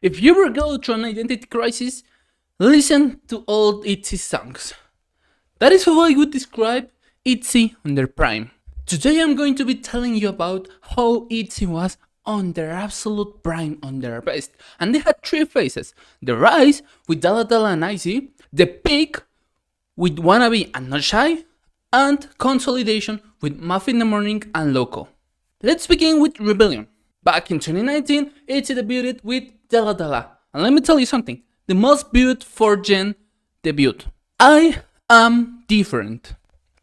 If you ever go through an identity crisis, listen to old Itzy songs. That is how I would describe Itzy on their prime. Today I'm going to be telling you about how Itzy was on their absolute prime, on their best. And they had three phases. The rise with DALLA DALLA and Itzy, the peak with WANNABE and Not Shy, and consolidation with MAFIA in the Morning and LOCO. Let's begin with Rebellion. Back in 2019, Itzy debuted with DALLA DALLA. And let me tell you something, the most viewed 4th-gen debut. I am different.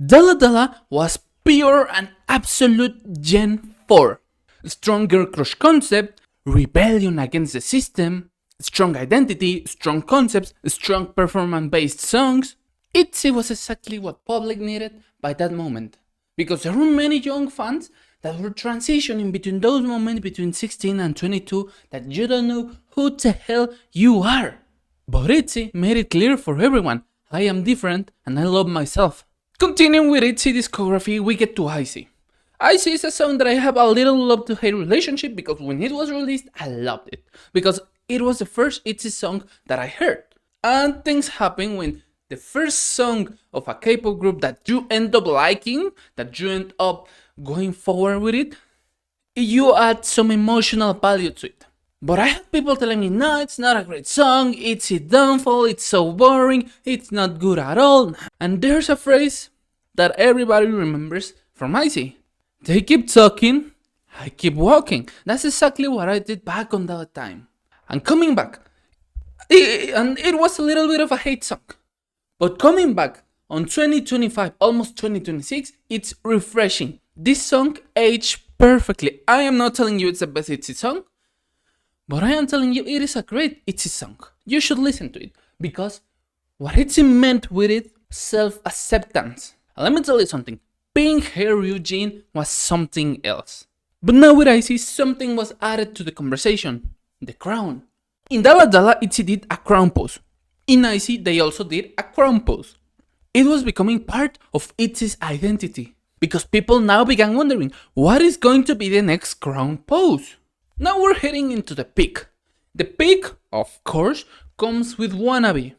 DALLA DALLA was pure and absolute Gen 4. Strong girl crush concept, rebellion against the system, strong identity, strong concepts, strong performance-based songs. Itzy was exactly what public needed by that moment. Because there were many young fans that were transitioning between those moments between 16 and 22 that you don't know who the hell you are. But Itzy made it clear for everyone, I am different and I love myself. Continuing with Itzy discography, we get to Itzy. Itzy is a song that I have a little love to hate relationship because when it was released, I loved it. Because it was the first Itzy song that I heard. And things happen when the first song of a K-pop group that you end up liking, that you end up going forward with it, you add some emotional value to it. But I have people telling me, no, it's not a great song, it's a downfall, it's so boring, it's not good at all. And there's a phrase that everybody remembers from Itzy. They keep talking, I keep walking. That's exactly what I did back on that time. And coming back, and it was a little bit of a hate song. But coming back on 2025, almost 2026, it's refreshing. This song aged perfectly. I am not telling you it's the best Itzy song, but I am telling you it is a great Itzy song. You should listen to it, because what Itzy meant with it, self-acceptance. And let me tell you something, being her Eugene was something else. But now with Itzy, something was added to the conversation, the crown. In DALLA DALLA, Itzy did a crown pose. In Itzy, they also did a crown pose. It was becoming part of Itzy's identity, because people now began wondering, what is going to be the next crown pose? Now we're heading into the peak. The peak, of course, comes with WANNABE,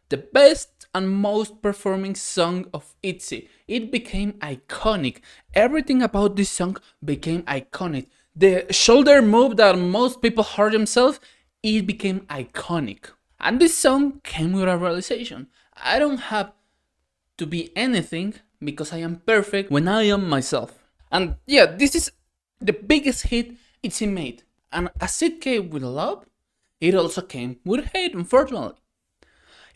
the best and most performing song of Itzy. It became iconic. Everything about this song became iconic. The shoulder move that most people hurt themselves, it became iconic. And this song came with a realization. I don't have to be anything because I am perfect when I am myself. And yeah, this is the biggest hit Itzy made. And as it came with love, it also came with hate, unfortunately.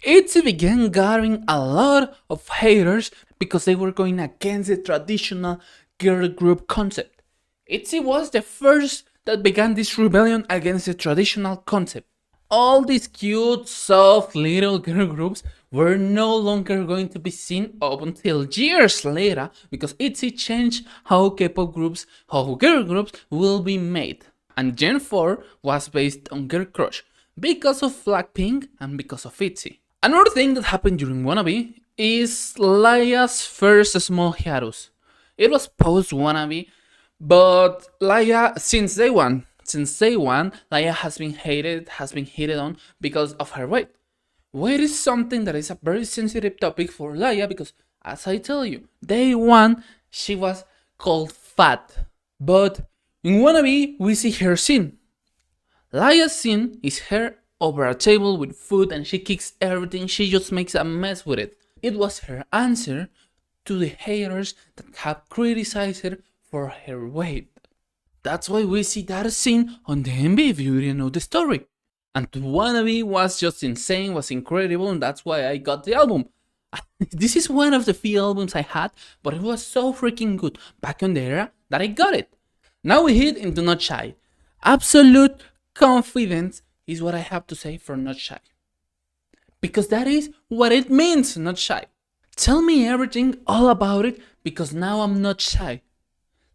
Itzy began gathering a lot of haters because they were going against the traditional girl group concept. Itzy was the first that began this rebellion against the traditional concept. All these cute, soft little girl groups were no longer going to be seen up until years later, because Itzy changed how K-pop groups, how girl groups will be made. And Gen 4 was based on Girl Crush, because of Blackpink and because of Itzy. Another thing that happened during WANNABE is Laya's first small hiatus. It was post WANNABE, but Laya, since day one, Laya has been hated on because of her weight. Weight is something that is a very sensitive topic for Laya because, as I tell you, day one, she was called fat. But in WANNABE, we see her scene. Laya's scene is her over a table with food and she kicks everything, she just makes a mess with it. It was her answer to the haters that have criticized her for her weight. That's why we see that scene on the MV if you didn't know the story. And WANNABE was just insane, was incredible, and that's why I got the album. This is one of the few albums I had, but it was so freaking good back in the era that I got it. Now we hit into Not Shy. Absolute confidence is what I have to say for Not Shy. Because that is what it means, not shy. Tell me everything all about it, because now I'm not shy.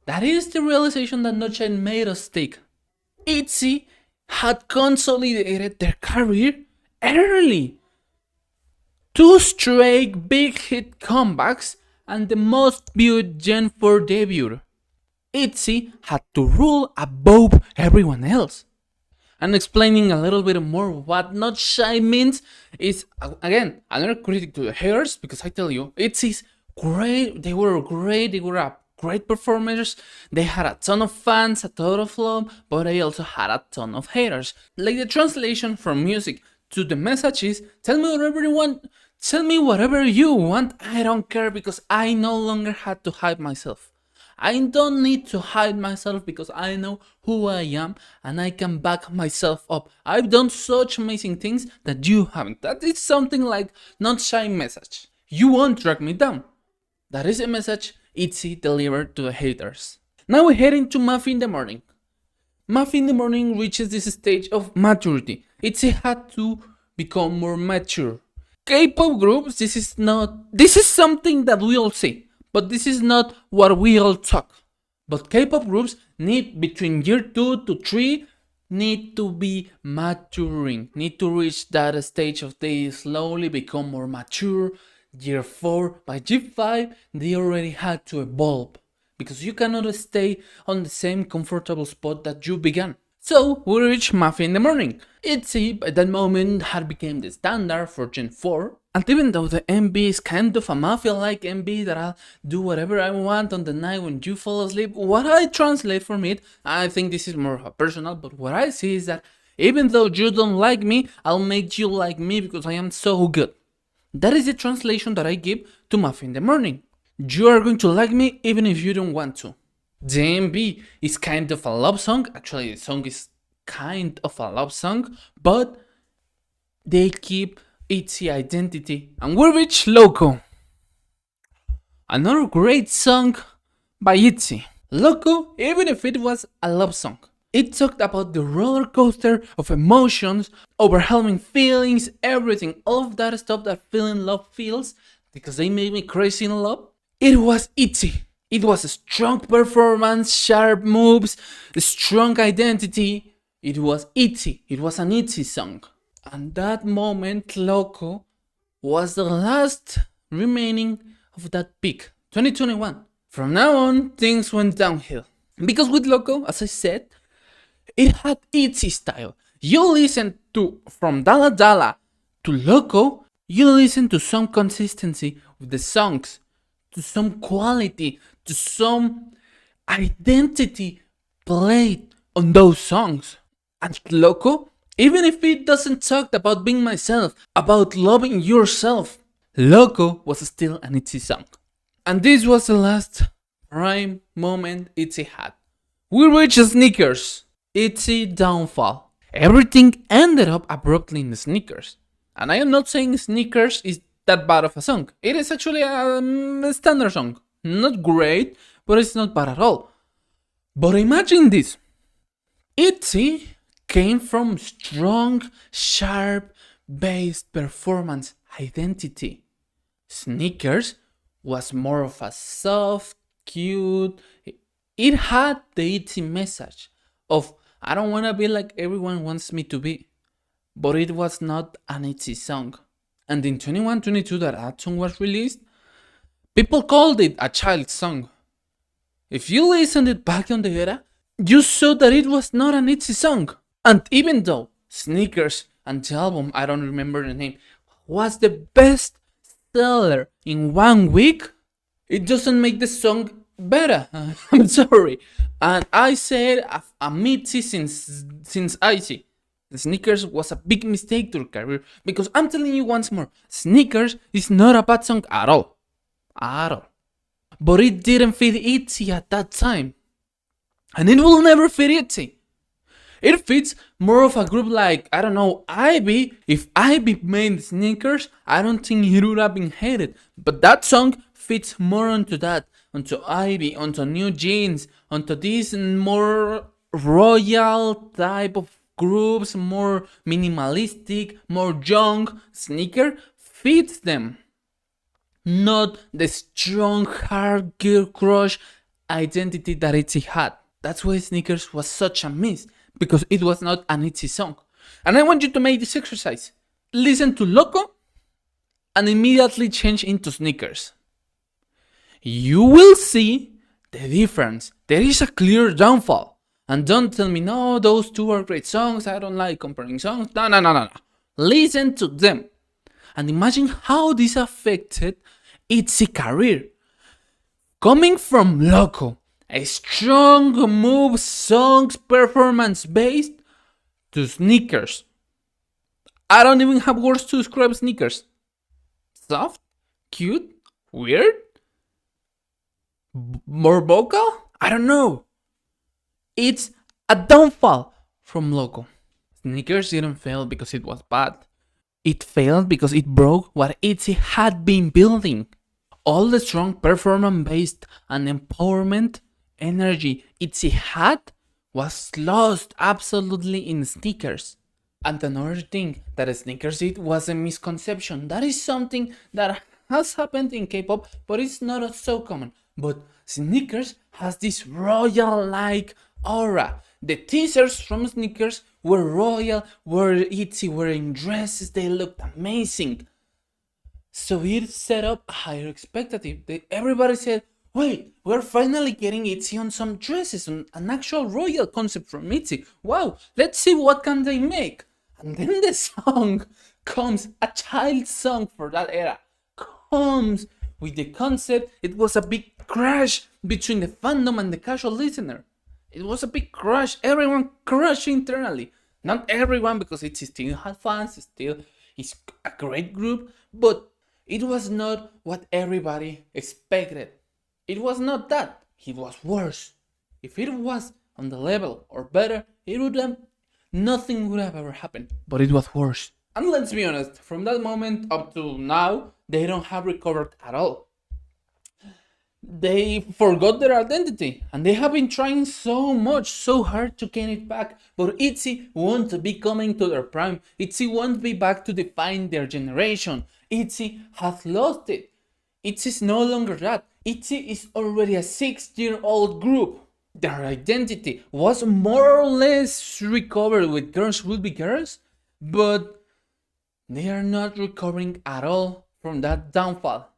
That is the realization that Not Shy made us take. Itzy had consolidated their career early. 2 straight big hit comebacks and the most viewed Gen 4 debut. Itzy had to rule above everyone else. And explaining a little bit more what not shy means is, again, another critic to the haters, because I tell you, it is great. They were great. They were great performers. They had a ton of fans, a ton of love, but they also had a ton of haters. Like the translation from music to the message is, tell me whatever you want. Tell me whatever you want. I don't care, because I no longer had to hide myself. I don't need to hide myself because I know who I am and I can back myself up. I've done such amazing things that you haven't. That is something like not shy message. You won't track me down. That is a message Itzy delivered to the haters. Now we head into MAFIA in the morning. MAFIA in the morning reaches this stage of maturity. Itzy had to become more mature. K-pop groups, this is something that we all see. But this is not what we all talk. But K-pop groups need between year 2 to 3 need to be maturing, need to reach that stage of they slowly become more mature. Year 4, by year 5, they already had to evolve, because you cannot stay on the same comfortable spot that you began. So we reach MAFIA in the morning. Itzy by that moment had become the standard for Gen 4, and even though the MV is kind of a MAFIA-like MV that I'll do whatever I want on the night when you fall asleep, what I translate from it, I think this is more of a personal, but what I see is that even though you don't like me, I'll make you like me because I am so good. That is the translation that I give to MAFIA in the morning. You are going to like me even if you don't want to. The MV is kind of a love song. Actually, the song is kind of a love song, but they keep Itzy identity. And we reach LOCO. Another great song by Itzy. LOCO, even if it was a love song, it talked about the roller coaster of emotions, overwhelming feelings, everything, all of that stuff that feeling love feels, because they made me crazy in love. It was Itzy. It was a strong performance, sharp moves, a strong identity. It was Itzy. It was an Itzy song. And that moment, LOCO was the last remaining of that peak. 2021. From now on, things went downhill. Because with LOCO, as I said, it had Itzy style. You listen to from DALLA DALLA to LOCO, you listen to some consistency with the songs, to some quality, to some identity played on those songs. And LOCO, even if it doesn't talk about being myself, about loving yourself, LOCO was still an Itzy song. And this was the last prime moment Itzy had. We reached Sneakers. Itzy downfall. Everything ended up abruptly in the Sneakers. And I am not saying Sneakers is that bad of a song. It is actually a standard song. Not great, but it's not bad at all. But imagine this. Itzy came from strong, sharp, based performance identity. Sneakers was more of a soft, cute. It had the Itzy message of I don't want to be like everyone wants me to be. But it was not an Itzy song. And in 21-22 that song was released, people called it a child song. If you listened it back on the era, you saw that it was not an Itzy song. And even though Sneakers and the album, I don't remember the name, was the best seller in 1 week, it doesn't make the song better. I'm sorry. And I said I'm Itzy since Itzy. The Sneakers was a big mistake to her career, because I'm telling you once more, Sneakers is not a bad song at all. At all. But it didn't fit Itzy at that time. And it will never fit Itzy. It fits more of a group like, I don't know, Ivy. If Ivy made Sneakers, I don't think it would have been hated. But that song fits more onto that, onto Ivy, onto New Jeans, onto this more royal type of groups, more minimalistic, more young. Sneaker fits them. Not the strong, hard girl crush identity that Itzy had. That's why Sneakers was such a miss, because it was not an Itzy song. And I want you to make this exercise. Listen to LOCO and immediately change into Sneakers. You will see the difference. There is a clear downfall. And don't tell me, no, those two are great songs, I don't like comparing songs. No, no, no, no, no. Listen to them. And imagine how this affected Itzy career. Coming from LOCO, a strong move songs performance based, to sneakers. I don't even have words to describe sneakers. Soft? Cute? Weird? More vocal? I don't know. It's a downfall from LOCO. Sneakers didn't fail because it was bad. It failed because it broke what Itzy had been building. All the strong performance based and empowerment energy Itzy had was lost absolutely in sneakers. And another thing that sneakers did was a misconception. That is something that has happened in K-pop, but it's not so common. But sneakers has this royal-like aura. The teasers from sneakers were royal, were Itzy wearing dresses, they looked amazing. So it set up a higher expectative. Everybody said, wait, we're finally getting Itzy on some dresses, on an actual royal concept from Itzy. Wow, let's see what can they make. And then the song comes, a child song for that era, comes with the concept. It was a big crash between the fandom and the casual listener. It was a big crash, everyone crashed internally. Not everyone, because it still had fans, it's a great group, but it was not what everybody expected. It was not that, it was worse. If it was on the level or better, nothing would have ever happened, but it was worse. And let's be honest, from that moment up to now, they don't have recovered at all. They forgot their identity, and they have been trying so much, so hard to gain it back, but Itzy won't be coming to their prime. Itzy won't be back to define their generation. Itzy has lost it. Itzy is no longer that. Itzy is already a 6-year-old group. Their identity was more or less recovered with Girls Will Be Girls, but they are not recovering at all from that downfall.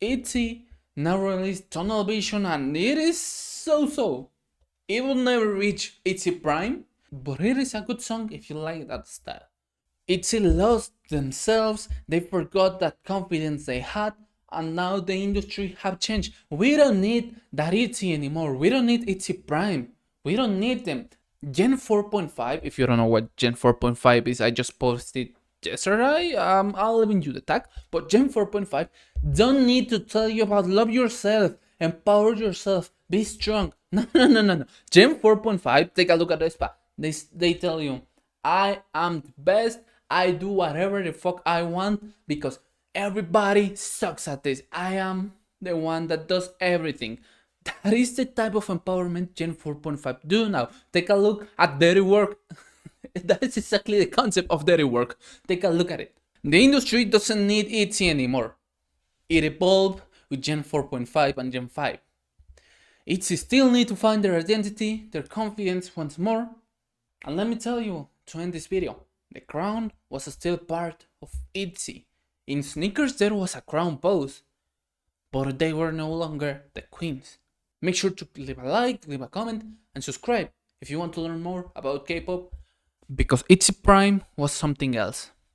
Itzy now released Tunnel Vision, and it is so. It will never reach Itzy prime, but it is a good song if you like that style. Itzy lost themselves, they forgot that confidence they had, and now the industry have changed. We don't need that Itzy anymore. We don't need Itzy prime. We don't need them. Gen 4.5, if you don't know what Gen 4.5 is, I just posted yesterday. I'll leave you the tag. But Gen 4.5 don't need to tell you about love yourself, empower yourself, be strong. No. Gen 4.5, take a look at this. They tell you, I am the best. I do whatever the fuck I want because everybody sucks at this. I am the one that does everything. That is the type of empowerment Gen 4.5 do now. Take a look at Dirty Work. That is exactly the concept of Dirty Work. Take a look at it. The industry doesn't need Itzy anymore. It evolved with Gen 4.5 and Gen 5. Itzy still need to find their identity, their confidence once more. And let me tell you, to end this video, the crown was still part of Itzy. In sneakers there was a crown pose, but they were no longer the queens. Make sure to leave a like, leave a comment, and subscribe if you want to learn more about K-pop, because Itzy Prime was something else.